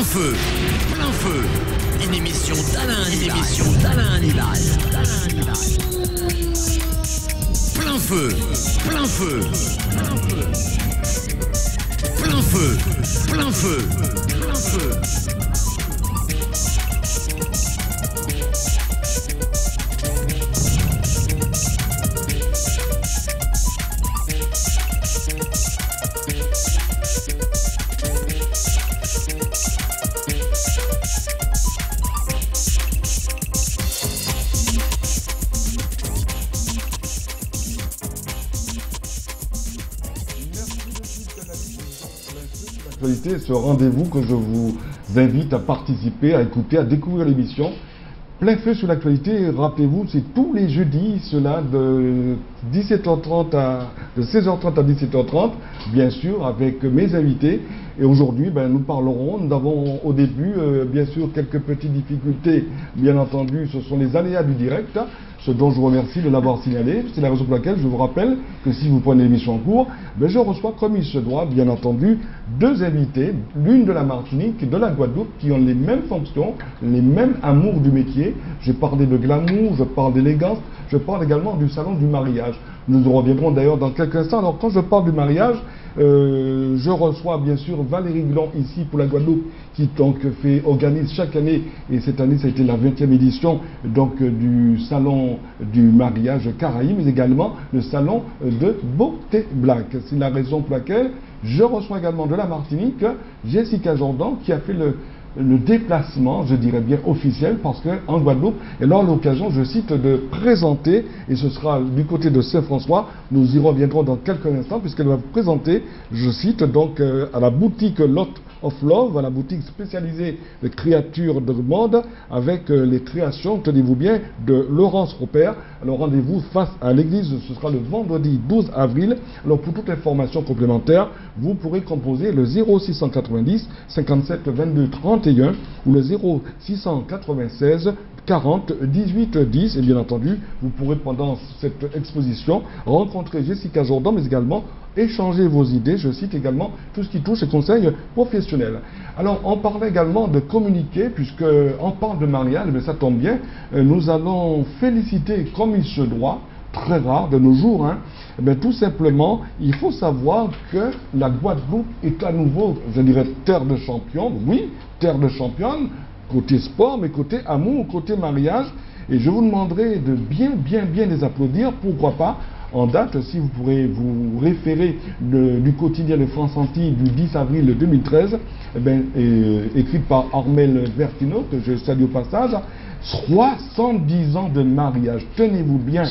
plein feu, une émission d'Alain Hannibal. Plein feu, plein feu, plein feu, plein feu, plein feu, plein feu. Ce rendez-vous que je vous invite à participer, à écouter, à découvrir l'émission. Plein feu sur l'actualité, rappelez-vous, c'est tous les jeudis, cela de 17h30 de 16h30 à 17h30, bien sûr, avec mes invités. Et aujourd'hui, nous avons au début, bien sûr, quelques petites difficultés, bien entendu, ce sont les aléas du direct, ce dont je vous remercie de l'avoir signalé. C'est la raison pour laquelle je vous rappelle que si vous prenez l'émission en cours, je reçois, comme il se doit, bien entendu, deux invités, l'une de la Martinique et de la Guadeloupe, qui ont les mêmes fonctions, les mêmes amours du métier. Je parlais de glamour, je parle d'élégance, je parle également du salon du mariage. Nous en reviendrons d'ailleurs dans quelques instants. Alors quand je parle du mariage, je reçois bien sûr Valérie Gland ici pour la Guadeloupe, qui donc organise chaque année, et cette année ça a été la 20e édition donc du salon du mariage Caraïbes, mais également le salon de Beauté Black. C'est la raison pour laquelle je reçois également de la Martinique Jessica Jordan, qui a fait le déplacement, je dirais bien officiel, parce qu'en Guadeloupe, elle a l'occasion, je cite, de présenter, et ce sera du côté de Saint-François, nous y reviendrons dans quelques instants, puisqu'elle va présenter, je cite, donc à la boutique Lot of Love, à la boutique spécialisée de créatures de mode, avec les créations, tenez-vous bien, de Laurence Robert. Alors rendez-vous face à l'église, ce sera le vendredi 12 avril. Alors pour toute information complémentaire, vous pourrez composer le 0690 57 22 31 ou le 0696 40 18 10, et bien entendu vous pourrez pendant cette exposition rencontrer Jessica Jordan, mais également échanger vos idées, je cite également tout ce qui touche les conseils professionnels. Alors on parlait également de communiquer, puisque on parle de mariage, mais ça tombe bien, nous allons féliciter comme il se doit, très rare de nos jours, tout simplement, il faut savoir que la Guadeloupe est à nouveau, je dirais, terre de championne, oui, terre de championne, côté sport, mais côté amour, côté mariage, et je vous demanderai de bien les applaudir, pourquoi pas, en date, si vous pourrez vous référer du quotidien de France Antilles du 10 avril 2013, écrite par Armel Vertino, que je salue au passage, 70 ans de mariage, tenez-vous bien.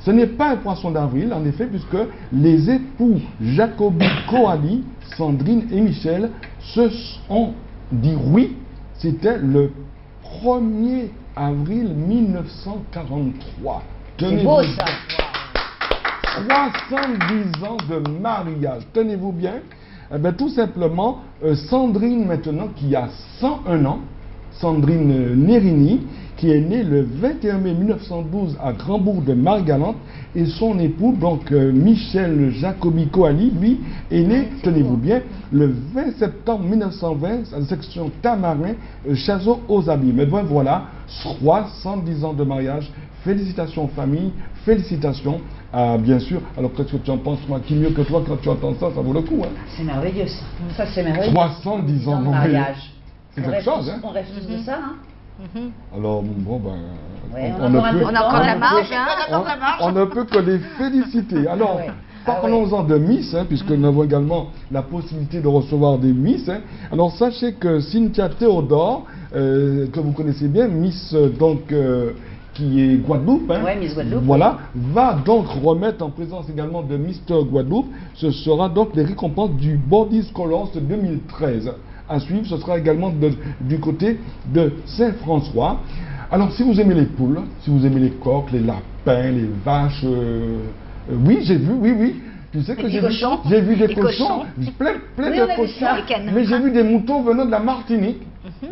Ce n'est pas un poisson d'avril, en effet, puisque les époux Jacobi Coali, Sandrine et Michel, se sont dit oui. C'était le 1er avril 1943. C'est beau ça. 70 ans de mariage. Tenez-vous bien. Tout simplement, Sandrine maintenant, qui a 101 ans, Sandrine Nérini, qui est née le 21 mai 1912 à Grandbourg de Margalante, et son époux, donc Michel Jacobi Coali, lui, est né, tenez-vous bien, le 20 septembre 1920 à la section Tamarin, Chazot aux Abîmes. Mais voilà, 70 ans de mariage. Félicitations famille, félicitations bien sûr. Alors qu'est-ce que tu en penses, moi, qui mieux que toi quand tu entends ça, ça vaut le coup. C'est merveilleux ça. Ça c'est merveilleux. 70 ans de mariage. C'est quelque chose, On rêve tous de ça, Alors, ouais, on a encore la marge, on ne peut que les féliciter. Alors, parlons-en de Miss, puisque nous avons également la possibilité de recevoir des Miss. Alors, sachez que Cynthia Théodore, que vous connaissez bien, Miss, qui est Guadeloupe, Miss Guadeloupe, voilà, va donc remettre en présence également de Mister Guadeloupe. Ce sera donc les récompenses du Body Scholars 2013. À suivre, ce sera également du côté de Saint-François. Alors, si vous aimez les poules, si vous aimez les coqs, les lapins, les vaches, oui, j'ai vu, oui. Tu sais que j'ai vu des cochons, plein de cochons, mais j'ai vu des moutons venant de la Martinique.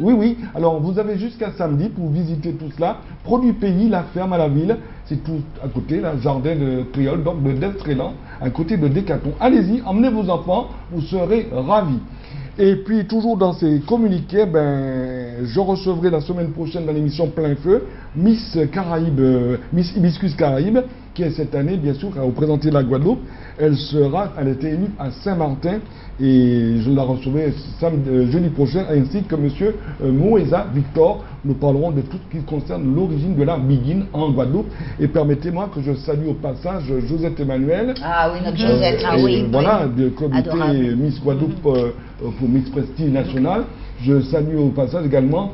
Oui. Alors, vous avez jusqu'à samedi pour visiter tout cela. Produit pays, la ferme à la ville, c'est tout à côté, là, jardin de Créole, donc de Destrélan, à côté de Décaton. Allez-y, emmenez vos enfants, vous serez ravis. Et puis, toujours dans ces communiqués, je recevrai la semaine prochaine dans l'émission Plein Feu Miss Caraïbes, Miss Hibiscus Caraïbes, qui est cette année, bien sûr, à représenter la Guadeloupe. Elle a été élue à Saint-Martin et je la recevrai jeudi prochain, ainsi que monsieur Moïsa Victor. Nous parlerons de tout ce qui concerne l'origine de la Biguine en Guadeloupe. Et permettez-moi que je salue au passage Josette Emmanuel. Ah oui, notre Josette. Voilà, du comité Adorable. Miss Guadeloupe pour Miss Prestige National. Je salue au passage également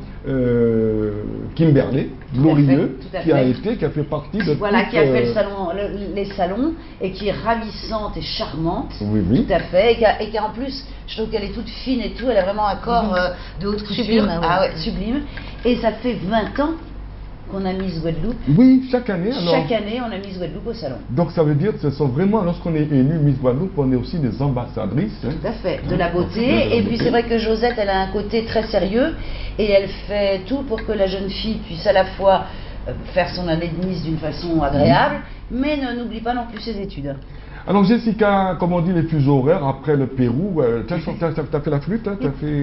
Kimberley, glorieux, qui a fait partie de voilà, qui a fait le salon, les salons, et qui est ravissante et charmante. Oui, oui. Tout à fait. Et qui en plus, je trouve qu'elle est toute fine et tout, elle a vraiment un corps de haute couture. Sublime, Ah ouais, sublime. Et ça fait 20 ans qu'on a Miss Guadeloupe. Oui, chaque année. Alors, chaque année, on a Miss Guadeloupe au salon. Donc ça veut dire que ce sont vraiment, lorsqu'on est élu Miss Guadeloupe, on est aussi des ambassadrices. Hein. Tout à fait, de la beauté. Et puis c'est vrai que Josette, elle a un côté très sérieux et elle fait tout pour que la jeune fille puisse à la fois faire son année de Miss d'une façon agréable, mais ne n'oublie pas non plus ses études. Alors Jessica, comme on dit, les fuseaux horaires, après le Pérou, t'as fait la flûte, hein,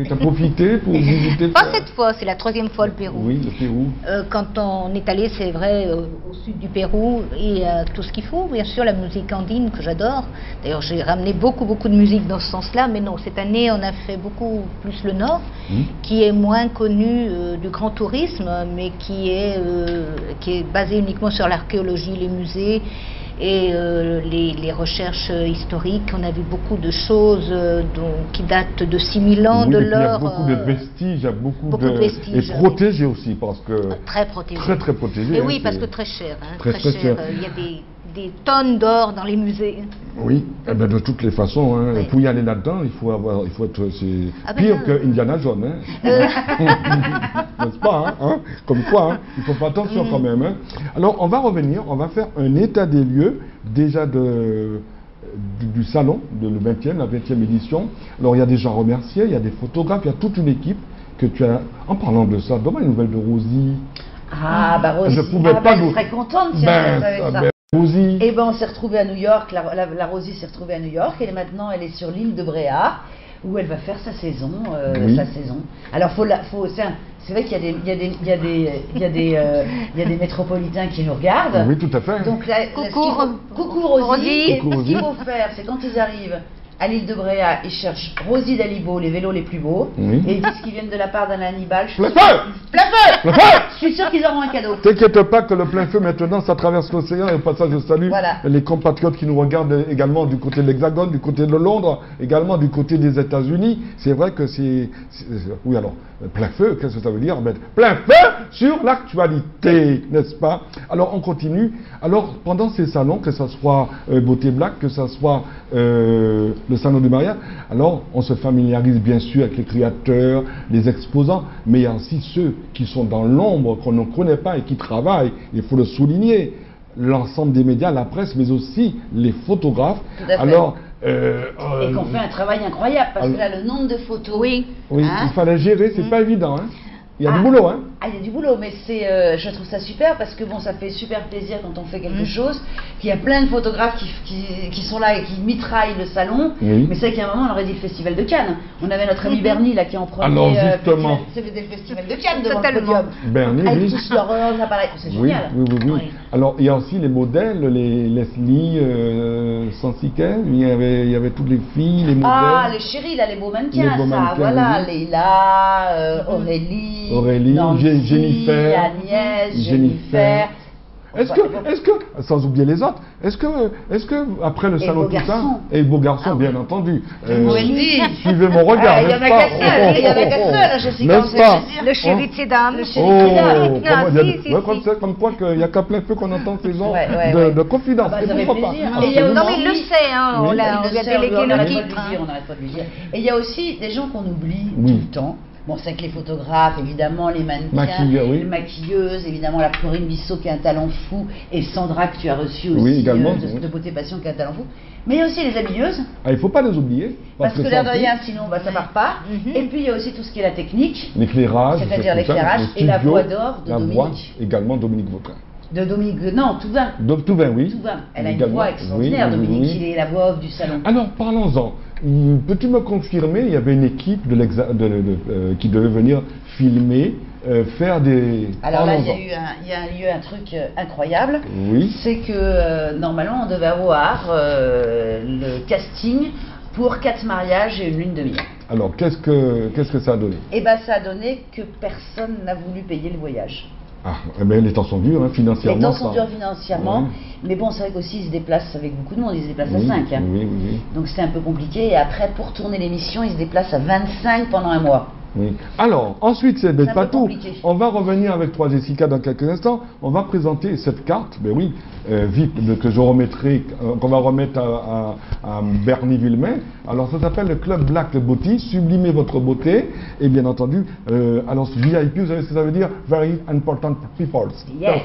t'as profité pour visiter... Pas cette fois, c'est la 3e fois le Pérou. Oui, le Pérou. Quand on est allé, c'est vrai, au sud du Pérou, et tout ce qu'il faut, bien sûr, la musique andine que j'adore. D'ailleurs, j'ai ramené beaucoup de musique dans ce sens-là, mais non, cette année, on a fait beaucoup plus le nord, qui est moins connu du grand tourisme, mais qui est basé uniquement sur l'archéologie, les musées, et les recherches historiques. On a vu beaucoup de choses qui datent de 6000 ans, de l'or. Il y a beaucoup de vestiges, il y a beaucoup de vestiges. Et protégés aussi, parce que... Très protégés. Très protégés. Et oui, parce que très cher. Hein, très cher. Il y a des tonnes d'or dans les musées. Oui, eh ben de toutes les façons, hein, pour y aller là-dedans, il faut être pire que Indiana Jones, hein. N'est-ce pas, hein, comme quoi, hein, il faut faire attention quand même. Hein. Alors, on va revenir, on va faire un état des lieux déjà du salon, de la 20e édition. Alors, il y a des gens remerciés, il y a des photographes, il y a toute une équipe que tu as. En parlant de ça, donne-moi une nouvelle de Rosie. Ah, bah Rosie, je pouvais pas elle serait contente si elle savait ça. Rosie. Eh ben, on s'est retrouvés à New York, la Rosie s'est retrouvée à New York, et maintenant elle est sur l'île de Bréa, où elle va faire sa saison. Alors, c'est vrai qu'il y a des métropolitains qui nous regardent. Oui, tout à fait. Donc, coucou Rosie. Et ce qu'il faut faire, c'est quand ils arrivent à l'île de Bréa, ils cherchent Rosie Dalibo, les vélos les plus beaux, et ils disent qu'ils viennent de la part d'un Hannibal. Je suis sûr qu'ils auront un cadeau. T'inquiète pas que le plein feu maintenant, ça traverse l'océan, et au passage je salue les compatriotes qui nous regardent également du côté de l'Hexagone, du côté de Londres, également du côté des États-Unis. C'est vrai que oui, alors, plein feu, qu'est-ce que ça veut dire? Plein feu sur l'actualité, n'est-ce pas? Alors on continue. Alors pendant ces salons, que ce soit Beauté Black, que ce soit le salon du mariage, alors on se familiarise bien sûr avec les créateurs, les exposants, mais il y a aussi ceux qui sont dans l'ombre, qu'on ne connaît pas et qui travaillent, il faut le souligner, l'ensemble des médias, la presse, mais aussi les photographes. Alors, et qu'on fait un travail incroyable, parce que là, le nombre de photos... Oui, il fallait gérer, c'est pas évident, hein. Il y a du boulot, hein. Ah, il y a du boulot, mais je trouve ça super parce que bon, ça fait super plaisir quand on fait quelque chose, qu'il y a plein de photographes qui sont là et qui mitraillent le salon. Mais c'est vrai qu'à un moment, on aurait dit le Festival de Cannes. On avait notre ami Bernie là qui en premier. Alors justement, c'était le Festival de Cannes devant le podium. Bernie, avec tous leurs appareils, c'est génial. Oui. Alors il y a aussi les modèles, les Leslie Sansiquet, il y avait toutes les filles, les modèles. Ah, les chéris là, les beaux mannequins, voilà, Leila, Aurélie, Nancy, Jennifer, Agnès, Jennifer. Est-ce que, sans oublier les autres, est-ce que après le salon tout ça, et beaux garçons, bien entendu, suivez mon regard, il y en a qu'un seul, il y en a qu'un seul, n'est-ce pas? Le chéri de ces dames. Comme quoi qu'il n'y a qu'à plein feu qu'on entend ces gens de confidence. Et pourquoi pas? Non mais il le sait, on lui a délégué le titre. On n'arrête pas de lui dire. Et il y a aussi des gens qu'on oublie tout le temps. Bon, c'est que les photographes, évidemment, les mannequins, les maquilleuses, évidemment, la Corinne Bissot qui a un talent fou, et Sandra que tu as reçue aussi, de Beauté Passion qui a un talent fou. Mais il y a aussi les habilleuses. Ah, il ne faut pas les oublier. Parce que l'air de rien, sinon ça ne part pas. Et puis il y a aussi tout ce qui est la technique. L'éclairage. C'est-à-dire l'éclairage et la voix d'or de Dominique. Voix, également Dominique Vautrin. De Dominique, non, Touvin. Touvin, oui. Touvin. Elle a une voix extraordinaire, Dominique, il est la voix off du salon. Alors, parlons-en. Peux-tu me confirmer, il y avait une équipe qui devait venir filmer, faire des... Alors là, il y a eu un truc incroyable. Oui. C'est que normalement, on devait avoir le casting pour 4 mariages et une lune de miel. Alors, qu'est-ce que ça a donné? Eh bien, ça a donné que personne n'a voulu payer le voyage. Ah, eh bien, les temps sont durs, hein, financièrement. Les temps sont durs financièrement, ouais. Mais bon, c'est vrai qu'aussi, ils se déplacent avec beaucoup de monde, ils se déplacent à 5. Hein. Oui. Donc, c'était un peu compliqué. Et après, pour tourner l'émission, ils se déplacent à 25 pendant un mois. Oui. Alors, ensuite, c'est pas tout. Compliqué. On va revenir avec toi, Jessica, dans quelques instants. On va présenter cette carte, ben oui, VIP, que je remettrai, qu'on va remettre à Bernie Villemain. Alors, ça s'appelle le Club Black Beauty, sublimez votre beauté. Et bien entendu, alors, VIP, vous savez ce que ça veut dire? Very important people. Yes.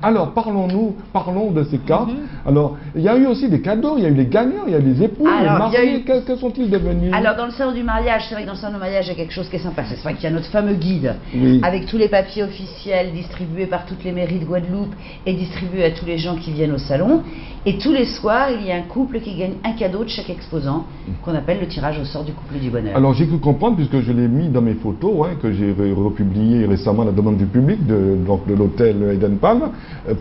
Alors, parlons de ces cartes. Alors, il y a eu aussi des cadeaux, il y a eu les gagnants, il y a eu les époux, les mariés. Que sont-ils devenus? Alors, dans le salon du mariage, c'est vrai que dans le salon du mariage, il y a quelque chose qui est sympa. C'est vrai qu'il y a notre fameux guide avec tous les papiers officiels distribués par toutes les mairies de Guadeloupe et distribués à tous les gens qui viennent au salon. Et tous les soirs, il y a un couple qui gagne un cadeau de chaque exposant qu'on appelle le tirage au sort du couple du bonheur. Alors j'ai cru comprendre, puisque je l'ai mis dans mes photos, que j'ai republié récemment à la demande du public de l'hôtel Eden Palm.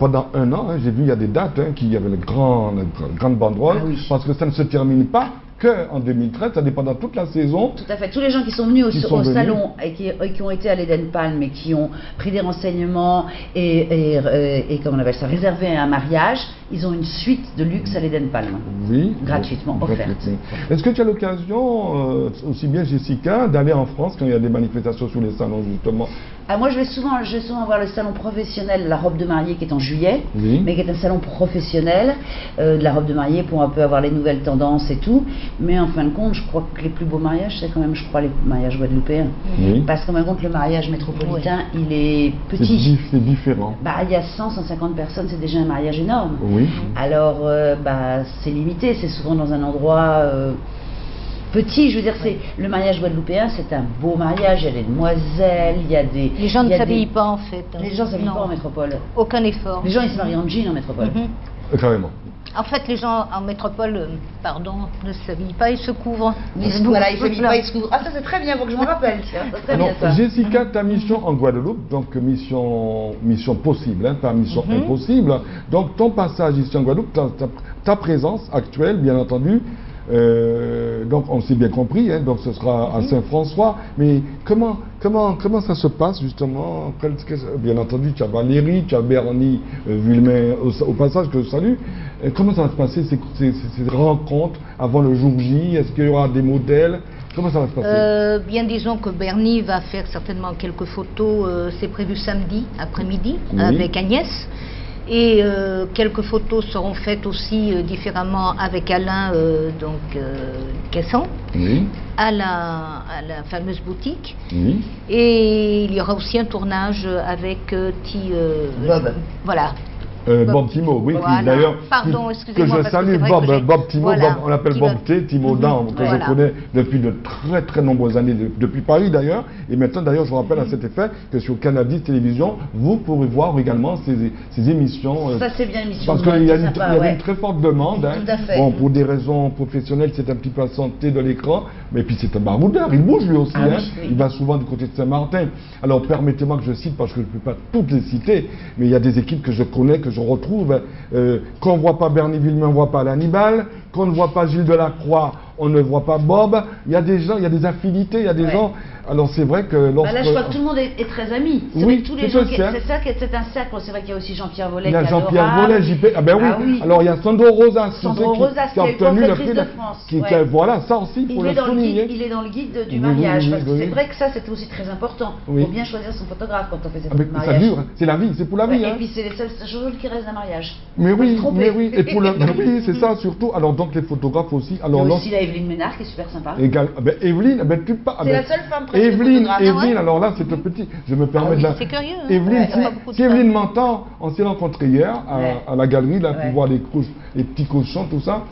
Pendant un an, j'ai vu il y a des dates qui avaient une grande banderole, parce que ça ne se termine pas qu'en 2013, ça dépend toute la saison. Tout à fait. Tous les gens qui sont venus au salon et qui ont été à l'Eden Palm et qui ont pris des renseignements et comment on appelle ça, réservé un mariage, ils ont une suite de luxe à l'Eden Palm. Oui. Gratuitement offerte. Est-ce que tu as l'occasion, aussi bien Jessica, d'aller en France quand il y a des manifestations sur les salons justement? Moi, je vais souvent voir le salon professionnel, la robe de mariée qui est en juillet, mais qui est un salon professionnel de la robe de mariée pour un peu avoir les nouvelles tendances et tout. Mais en fin de compte, je crois que les plus beaux mariages, c'est quand même, les mariages guadeloupéens. Parce qu'en fin de compte, le mariage métropolitain, il est petit. C'est différent. Il y a 100-150 personnes, c'est déjà un mariage énorme. Oui. Alors, c'est limité, c'est souvent dans un endroit... petit, je veux dire, le mariage guadeloupéen, c'est un beau mariage, il y a des demoiselles, il y a des... Les gens ne s'habillent pas en fait. Les gens ne s'habillent pas en métropole. Aucun effort. Les gens, ils se marient en jean en métropole. Carrément. En fait, les gens en métropole, ne s'habillent pas, ils se couvrent. Voilà, ils s'habillent pas, ils se couvrent. Ah, ça c'est très bien, faut que je me rappelle. Alors, Jessica, ta mission en Guadeloupe, donc mission possible, pas mission impossible. Donc, ton passage ici en Guadeloupe, ta présence actuelle, bien entendu, donc on s'est bien compris, donc ce sera à Saint-François, mais comment ça se passe justement? Bien entendu, tu as Valérie, tu as Bernie Villemain au passage que je salue. Comment ça va se passer ces rencontres avant le jour J? Est-ce qu'il y aura des modèles? Comment ça va se passer? Bien disons que Bernie va faire certainement quelques photos, c'est prévu samedi après-midi avec Agnès. Et quelques photos seront faites aussi différemment avec Alain Cassan, à la fameuse boutique. Et il y aura aussi un tournage avec Bob. Voilà. Bob Timo, oui, voilà. D'ailleurs, que je salue Bob Timo, voilà, on l'appelle Bob T, Timo Dan, que je connais depuis de très très nombreuses années, depuis Paris d'ailleurs, et maintenant d'ailleurs je vous rappelle à cet effet que sur Canal 10 Télévision, vous pourrez voir également ces émissions. Ça c'est bien l'émission. Parce qu'il y a une très forte demande, Tout à fait. Bon, pour des raisons professionnelles, c'est un petit peu absenté de l'écran, mais puis c'est un baroudeur, il bouge lui aussi, il va souvent du côté de Saint-Martin. Alors permettez-moi que je cite, parce que je ne peux pas toutes les citer, mais il y a des équipes que je connais, que je retrouve, qu'on ne voit pas Bernie Villemain, on ne voit pas l'Hannibal, qu'on ne voit pas Gilles Delacroix, on ne voit pas Bob. Il y a des gens, il y a des affinités, il y a des gens. Alors c'est vrai que lorsque... là je crois que tout le monde est très ami. C'est vrai que tous les gens, c'est un cercle. C'est vrai qu'il y a aussi Jean-Pierre Vollet. Il y a Jean-Pierre Vollet, JP. Ah ben oui. Alors il y a Sandro Rosas, qui a obtenu le prix de France. Voilà, ça aussi il faut le souligner. Il est dans le guide du mariage, parce que c'est vrai que ça c'est aussi très important. Il faut bien choisir son photographe quand on fait cette mariage. Ça dure, c'est la vie, c'est pour la vie. Et puis c'est les seules choses qui restent d'un mariage. Mais oui, et pour le... Oui, c'est ça surtout. Alors donc les photographes aussi. Il y a aussi la Evelyne Ménard qui est super sympa. Evelyne, tu parles. C'est la seule femme présente. Evelyne, alors là, c'est un petit. Je me permets de la. C'est curieux. Evelyne, si Evelyne m'entend, on s'est rencontrés hier à la galerie, là, pour voir les petits cochons, tout ça.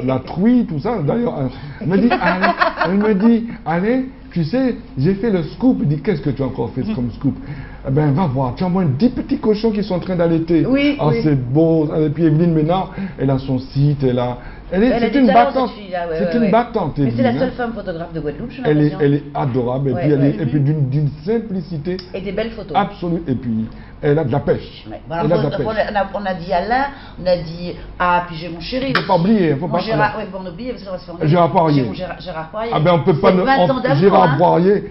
La truie, tout ça. D'ailleurs, elle me dit, allez, tu sais, j'ai fait le scoop. Il dit, qu'est-ce que tu as encore fait comme scoop? Eh ben, va voir, tu as au moins 10 petits cochons qui sont en train d'allaiter. Oui. C'est beau. Et puis Evelyne Ménard, elle a son site, elle a C'est une battante. C'est une battante. Mais c'est la seule femme photographe de Guadeloupe, je elle est adorable. Et puis d'une simplicité. Et des belles photos. Absolue. Et puis elle a de la pêche. Voilà, on a dit Alain, on a dit puis j'ai mon chéri. Il ne faut pas oublier. Faut pas Gérard, bon, on oublie parce qu'on va se faire. Gérard Poirier. Gérard Poirier. Ah ben on peut pas. 20 ans d'amour. Gérard Poirier.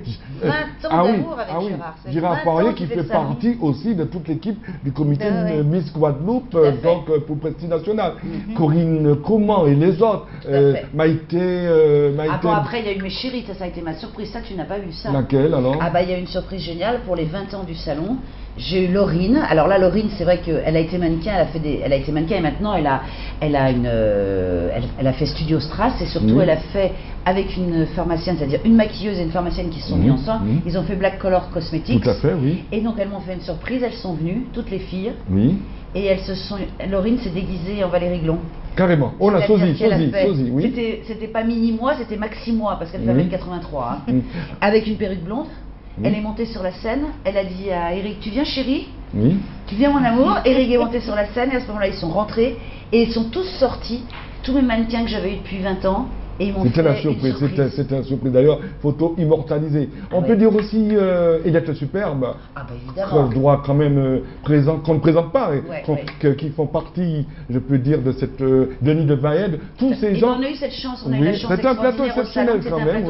20 ans d'amour avec Gérard. Gérard Poirier qui fait partie aussi de toute l'équipe du comité Miss Guadeloupe, donc pour Prestige National. Corinne Comment et les autres. Maïté. Bon, après il y a eu mes chéris, ça a été ma surprise. Ça tu n'as pas vu ça. Laquelle alors? Il y a eu une surprise géniale pour les 20 ans du salon. J'ai eu Laurine. Alors là, Laurine, c'est vrai qu'elle a été mannequin, elle a été mannequin et maintenant elle a fait Studio Strass et surtout elle a fait avec une pharmacienne, c'est-à-dire une maquilleuse et une pharmacienne qui se sont mis ensemble. Ils ont fait Black Color Cosmetics. Tout à fait, oui. Et donc elles m'ont fait une surprise. Elles sont venues, toutes les filles. Oui. Et Laurine s'est déguisée en Valérie Glon. Carrément. Oh la sosie, oui. C'était pas mini-moi, c'était maxi-moi parce qu'elle fait 1m83. Avec une perruque blonde. Elle est montée sur la scène, elle a dit à Eric, tu viens chérie? Oui. Tu viens mon amour? Eric est monté sur la scène et à ce moment-là ils sont rentrés et ils sont tous sortis, tous mes mannequins que j'avais eu depuis 20 ans. C'était la surprise, c'était la surprise. D'ailleurs, photo immortalisée. On peut dire aussi Eliette Superbe, évidemment. Droit quand même qu'on ne présente pas, qui font partie, je peux dire, de cette Denis de Vaed. Tous ces gens. On a eu cette chance, on a eu la chance. C'était un plateau exceptionnel quand même.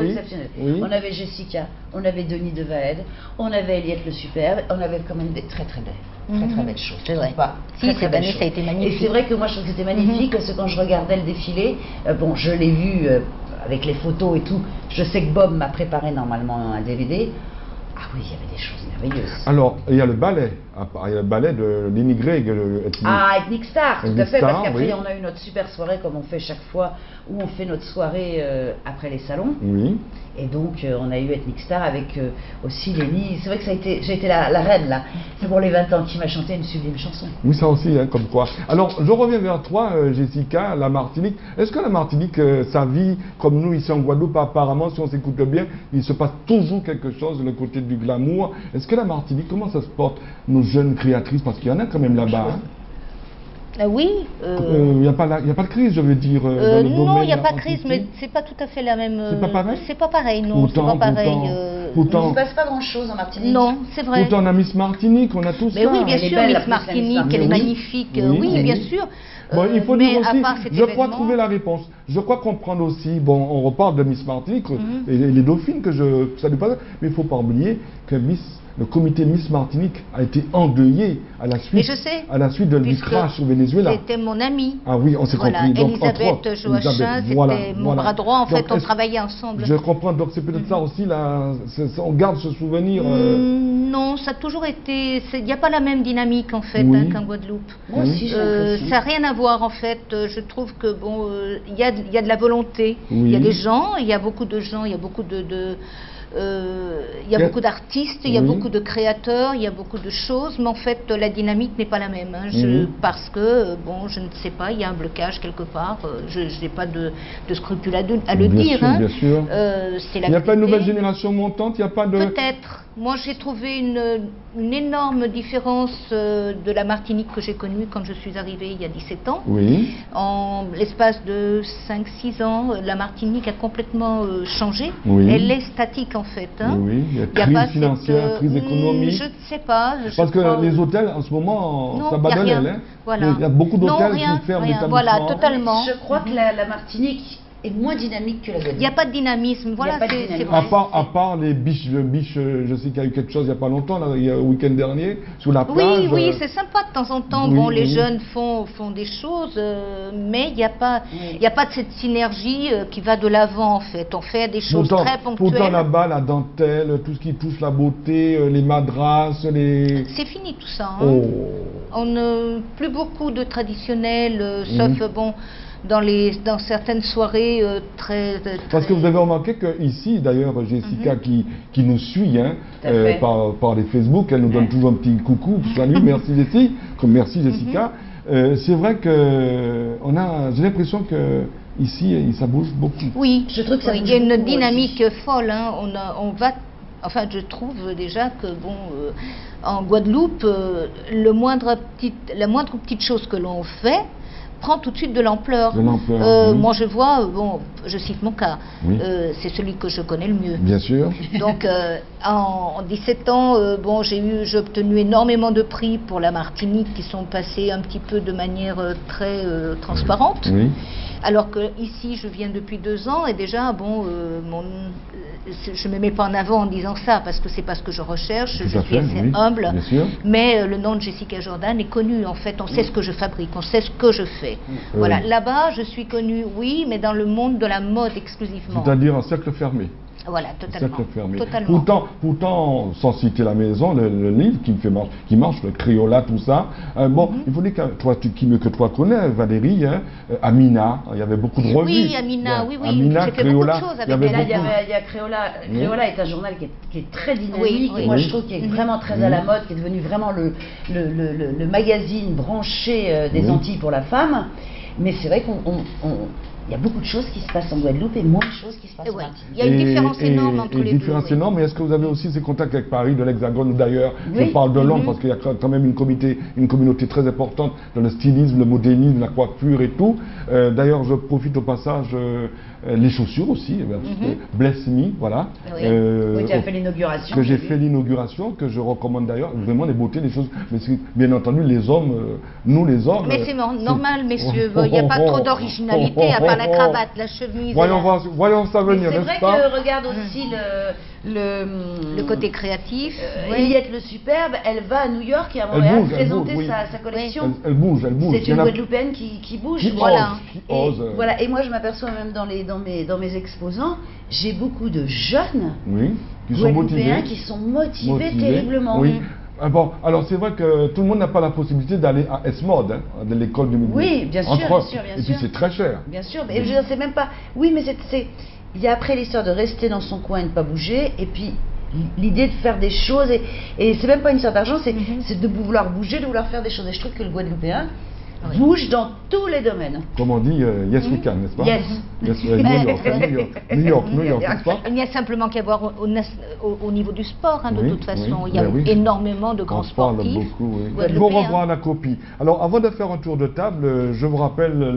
On avait Jessica, on avait Denis de Vaed, on avait Eliette le Superbe, on avait quand même des très très belles choses. C'est vrai. Cette année, ça a été magnifique. Et c'est vrai que moi, je trouve que c'était magnifique, parce que quand je regardais le défilé, je l'ai vu avec les photos et tout. Je sais que Bob m'a préparé normalement un DVD. Ah oui, il y avait des choses merveilleuses. Alors, il y a le ballet. Il y a le ballet de l'immigré. Ethnic Star, tout à fait, parce qu'après, on a eu notre super soirée, comme on fait chaque fois, où on fait notre soirée après les salons. Oui. Et donc, on a eu Ethnic Star avec aussi Lénie. C'est vrai que j'ai été la reine, là. C'est pour les 20 ans qui m'a chanté une sublime chanson. Oui, ça aussi, comme quoi. Alors, je reviens vers toi, Jessica, la Martinique. Est-ce que la Martinique, sa vie, comme nous ici en Guadeloupe, apparemment, si on s'écoute bien, il se passe toujours quelque chose de le côté du glamour. Est-ce que la Martinique, comment ça se porte, nos jeunes créatrices, parce qu'il y en a quand même là-bas, oui. Il n'y a pas de crise, je veux dire. Non, il n'y a pas de crise, mais c'est pas tout à fait la même. C'est pas pareil. C'est pas pareil, non. C'est pas pareil. Pourtant, il ne se passe pas grand-chose en Martinique. Non, c'est vrai. Pourtant, on a Miss Martinique, on a tout ça. Mais oui, bien sûr, Miss Martinique, elle est magnifique. Oui, bien sûr. Bon, il faut dire aussi, je crois trouver la réponse. Je crois comprendre aussi, bon, on reparle de Miss Martinique et les dauphines que je salue pas, mais il ne faut pas oublier que le comité Miss Martinique a été endeuillé à la suite du crash au Venezuela. C'était mon amie. Ah oui, on s'est compris. Donc, Elisabeth Joachim, c'était mon bras droit. En fait, on travaillait ensemble. Je comprends, donc c'est peut-être ça aussi, on garde ce souvenir. Non, ça a toujours été... Il n'y a pas la même dynamique, en fait, qu'en Guadeloupe. Moi aussi, ça n'a rien à voir, en fait. Je trouve que, bon, il y a de la volonté. Il y a des gens, il y a beaucoup de gens, il y a beaucoup il y a beaucoup d'artistes, il y a beaucoup de créateurs, il y a beaucoup de choses, mais en fait la dynamique n'est pas la même. Parce que, bon, je ne sais pas, il y a un blocage quelque part, je n'ai pas de scrupule à le dire. Bien sûr. Il n'y a pas une nouvelle génération montante, il n'y a pas de... Peut-être. Moi j'ai trouvé une énorme différence de la Martinique que j'ai connue quand je suis arrivée il y a 17 ans. Oui. En l'espace de 5-6 ans, la Martinique a complètement changé. Oui. Elle est statique en fait. Oui, il y a crise financière, crise économique. Je ne sais pas. Parce que les hôtels en ce moment, ça bat de l'aile. Voilà. Il y a beaucoup d'hôtels qui ferment d'établissements. Voilà, totalement. Je crois que la Martinique est moins dynamique que la Guadeloupe. Il n'y a pas de dynamisme, voilà, c'est vrai. À part les biches, je sais qu'il y a eu quelque chose il n'y a pas longtemps, là, le week-end dernier, sur la plage. Oui, c'est sympa de temps en temps. Bon, les jeunes font des choses, mais il n'y a pas de cette synergie qui va de l'avant, en fait. On fait des choses très ponctuelles. Pourtant, là-bas, la dentelle, tout ce qui touche la beauté, les madrasses, C'est fini tout ça. On n'a plus beaucoup de traditionnels, sauf, bon... Dans certaines soirées très... Parce que vous avez remarqué qu'ici, d'ailleurs, Jessica qui nous suit par les Facebook, elle nous donne toujours un petit coucou, salut, merci Jessie, merci Jessica. C'est vrai que j'ai l'impression que ici, ça bouge beaucoup. Oui, je trouve que il y a une dynamique folle. Enfin, je trouve déjà que, bon, en Guadeloupe, la moindre petite chose que l'on fait, prend tout de suite de l'ampleur. Moi, je vois, bon, je cite mon cas, c'est celui que je connais le mieux. Bien sûr. Donc, en 17 ans, bon, j'ai obtenu énormément de prix pour la Martinique qui sont passés un petit peu de manière très transparente. Oui. Alors que ici, je viens depuis 2 ans et déjà, bon, je ne me mets pas en avant en disant ça parce que c'est pas ce que je recherche. Je suis assez humble, mais le nom de Jessica Jordan est connu. En fait, on sait ce que je fabrique, on sait ce que je fais. Voilà. Là-bas, je suis connue, oui, mais dans le monde de la mode exclusivement. C'est-à-dire un cercle fermé. Voilà, totalement. Pourtant, sans citer la maison, le livre qui marche, le Crayola, tout ça. Bon, il faut dire que toi connais, Valérie, Amina, il y avait beaucoup de revues. Oui, Amina, oui, j'ai fait beaucoup de choses avec elle. Il y a Crayola. Crayola est un journal qui est très dynamique, et moi je trouve qu'il est vraiment très à la mode, qui est devenu vraiment le magazine branché des Antilles pour la femme. Mais c'est vrai il y a beaucoup de choses qui se passent en Guadeloupe et moins de choses qui se passent en Martinique. Il y a une différence énorme entre les deux. Mais est-ce que vous avez aussi ces contacts avec Paris, de l'Hexagone ou d'ailleurs? Je parle de Londres parce qu'il y a quand même une communauté très importante dans le stylisme, le modélisme, la coiffure et tout. D'ailleurs, je profite au passage, les chaussures aussi, Bless Me, voilà. Tu as fait l'inauguration. Que j'ai fait l'inauguration, que je recommande d'ailleurs, vraiment les beautés, les choses. Mais bien entendu, les hommes, nous les hommes. Mais c'est normal, messieurs, il n'y a pas trop d'originalité à part la cravate, la chemise. Voyons ça venir, n'est-ce pas? C'est vrai que regarde aussi le côté créatif. Eliette le Superbe, elle va à New York et à Montréal présenter sa collection. Elle bouge. C'est une Guadeloupéenne qui bouge. Voilà. Et moi, je m'aperçois même dans mes exposants, j'ai beaucoup de jeunes Guadeloupéens qui sont motivés terriblement. Bon, alors c'est vrai que tout le monde n'a pas la possibilité d'aller à S-Mode, de l'école du milieu. Oui, bien sûr. Et puis c'est très cher. Bien sûr, mais je sais même pas. Oui, mais il y a après l'histoire de rester dans son coin et de ne pas bouger, et puis l'idée de faire des choses, et c'est même pas une histoire d'argent, c'est de vouloir bouger, de vouloir faire des choses. Et je trouve que le Guadeloupéen bouge dans tous les domaines. Comme on dit, yes we can, n'est-ce pas? Yes. New York, n'est-ce pas? Il n'y a simplement qu'à voir au niveau du sport, de toute façon. Il y a énormément de grands sportifs. Il faut revoir la copie. Alors, avant de faire un tour de table, je vous rappelle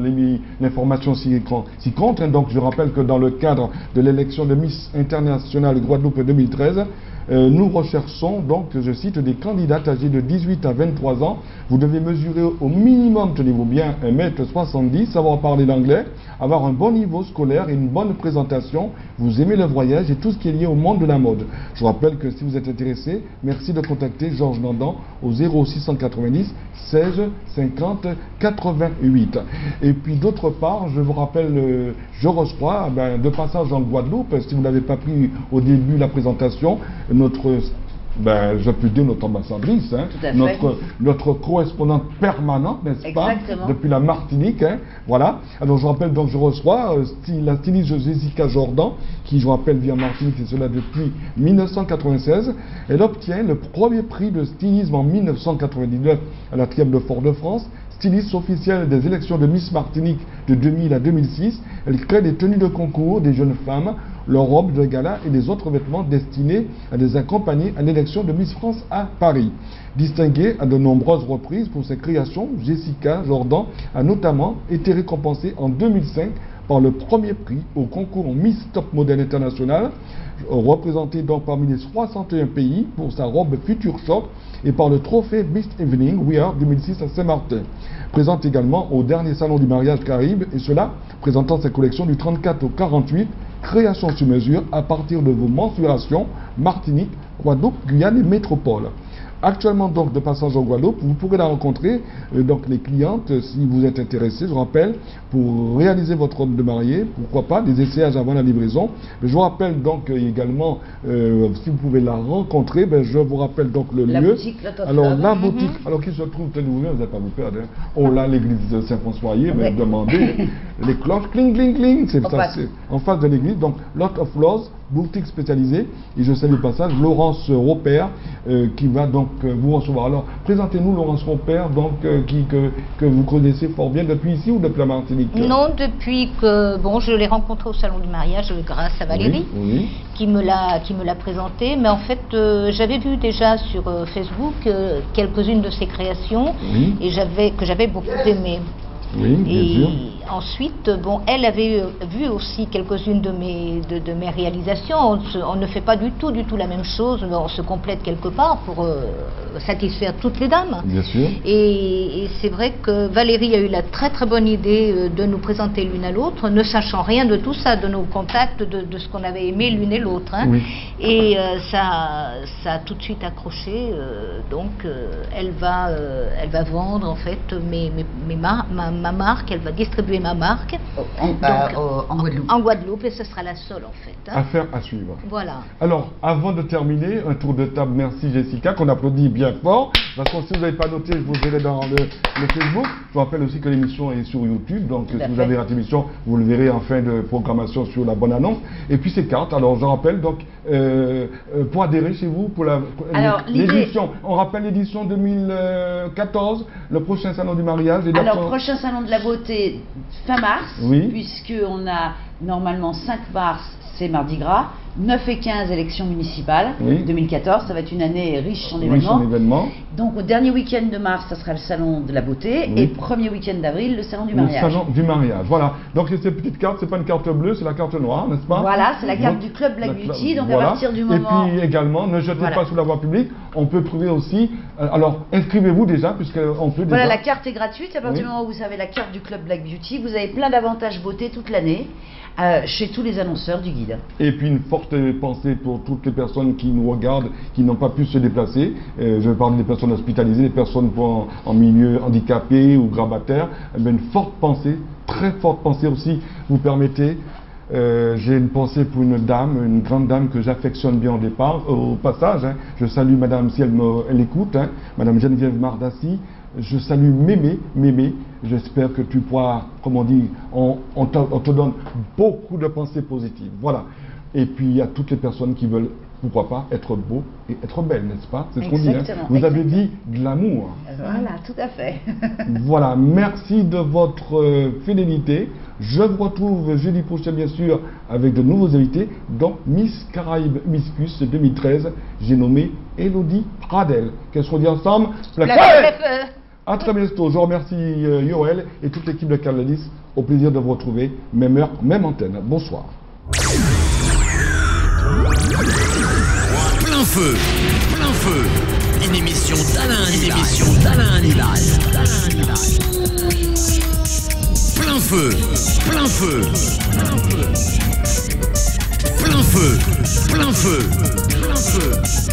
l'information si compte. Donc, je rappelle que dans le cadre de l'élection de Miss Internationale Guadeloupe 2013, nous recherchons donc, je cite, des candidates âgées de 18 à 23 ans. Vous devez mesurer au minimum, tenez-vous bien, 1,70 m, savoir parler l'anglais, avoir un bon niveau scolaire et une bonne présentation. Vous aimez le voyage et tout ce qui est lié au monde de la mode. Je vous rappelle que si vous êtes intéressé, merci de contacter Georges Nandan au 0690 16 50 88. Et puis d'autre part, je vous rappelle, je reçois, de passage en Guadeloupe, si vous n'avez pas pris au début la présentation, je peux dire notre ambassadrice, notre correspondante permanente, n'est-ce pas, depuis la Martinique, voilà. Alors je rappelle, donc je reçois la styliste Jessica Jordan, qui, je rappelle, vit en Martinique, et cela depuis 1996. Elle obtient le premier prix de stylisme en 1999 à la Trième de Fort-de-France, styliste officielle des élections de Miss Martinique de 2000 à 2006. Elle crée des tenues de concours des jeunes femmes, leurs robes de gala et des autres vêtements destinés à les accompagner à l'élection de Miss France à Paris. Distinguée à de nombreuses reprises pour ses créations, Jessica Jordan a notamment été récompensée en 2005 par le premier prix au concours Miss Top Model International, représentée donc parmi les 61 pays pour sa robe Future Shock, et par le trophée Best Evening Wear 2006 à Saint-Martin. Présente également au dernier salon du mariage Caraïbe, et cela présentant sa collection du 34 au 48, création sur mesure à partir de vos mensurations Martinique, Guadeloupe, Guyane et Métropole. Actuellement donc de passage en Guadeloupe, vous pourrez la rencontrer, donc les clientes, si vous êtes intéressé, je rappelle, pour réaliser votre robe de mariée, pourquoi pas, des essayages avant la livraison. Je vous rappelle donc également, si vous pouvez la rencontrer, je vous rappelle donc le lieu. Alors la boutique, alors qui se trouve, tenez-vous bien, vous n'allez pas vous perdre. Oh là, l'église de Saint-François-Ier, mais demandez, les cloches, cling, cling, cling, c'est en face de l'église, donc Lot of Laws, boutique spécialisée, et je salue le passage Laurence Robert qui va donc vous recevoir. Alors présentez-nous Laurence Robert, donc que vous connaissez fort bien depuis ici ou depuis la Martinique? Non, depuis que je l'ai rencontré au salon du mariage grâce à Valérie qui me l'a présenté, mais en fait j'avais vu déjà sur Facebook quelques-unes de ses créations et que j'avais beaucoup aimé. Oui, bien sûr. Ensuite, bon, elle avait vu aussi quelques-unes de mes réalisations. On ne fait pas du tout la même chose, mais on se complète quelque part pour satisfaire toutes les dames. Bien sûr. Et c'est vrai que Valérie a eu la très très bonne idée de nous présenter l'une à l'autre, ne sachant rien de tout ça, de nos contacts, de ce qu'on avait aimé l'une et l'autre. Hein. Oui. Et ça a tout de suite accroché. Donc, elle va vendre en fait ma marque, elle va distribuer ma marque en Guadeloupe, et ce sera la seule en fait. Hein. Affaire à suivre. Voilà. Alors, avant de terminer, un tour de table. Merci Jessica, qu'on applaudit bien fort. Parce que si vous n'avez pas noté, je vous verrai dans le Facebook. Je vous rappelle aussi que l'émission est sur YouTube, donc si vous avez raté l'émission, vous le verrez en fin de programmation sur la bonne annonce. Et puis ces cartes, alors je rappelle, donc pour adhérer chez vous, pour l'édition, on rappelle l'édition 2014, le prochain salon du mariage. Et alors, prochain salon de la beauté fin mars, oui. Puisqu'on a normalement 5 mars, c'est Mardi Gras, 9 et 15 élections municipales, oui. 2014, ça va être une année riche en événements. Donc au dernier week-end de mars, ça sera le salon de la beauté, oui. Et premier week-end d'avril, le salon du mariage. Le salon du mariage, voilà. Donc cette petite carte, c'est pas une carte bleue, c'est la carte noire, n'est-ce pas? Voilà, c'est la carte du Club Black Beauty, donc voilà. À partir du moment... Et puis également, ne jetez pas sous la voie publique, on peut trouver aussi... alors, inscrivez-vous déjà, puisqu'on peut déjà... Voilà, la carte est gratuite, à partir du moment où vous avez la carte du Club Black Beauty, vous avez plein d'avantages beauté toute l'année. Chez tous les annonceurs du guide. Et puis une forte pensée pour toutes les personnes qui nous regardent, qui n'ont pas pu se déplacer. Je parle des personnes hospitalisées, des personnes en milieu handicapé ou grabataire. Une forte pensée, très forte pensée aussi, vous permettez. J'ai une pensée pour une dame, une grande dame que j'affectionne bien au passage. Hein. Je salue madame, si elle écoute, hein, madame Geneviève Mardassi. Je salue Mémé, j'espère que tu pourras, comme on dit, on te donne beaucoup de pensées positives. Voilà. Et puis, à toutes les personnes qui veulent, pourquoi pas, être beau et être belle, n'est-ce pas? C'est ce qu'on dit. Hein. Vous avez dit de l'amour. Voilà, tout à fait. Voilà, merci de votre fidélité. Je vous retrouve jeudi prochain, bien sûr, avec de nouveaux invités, dont Miss Caraïbes Miss Puce 2013, j'ai nommé Elodie Pradel. Qu'est-ce qu'on dit ensemble? À très bientôt. Je remercie Yoel et toute l'équipe de Canalis. Au plaisir de vous retrouver. Même heure, même antenne. Bonsoir. Plein feu. Une émission d'Alain Hanelal. Plein feu.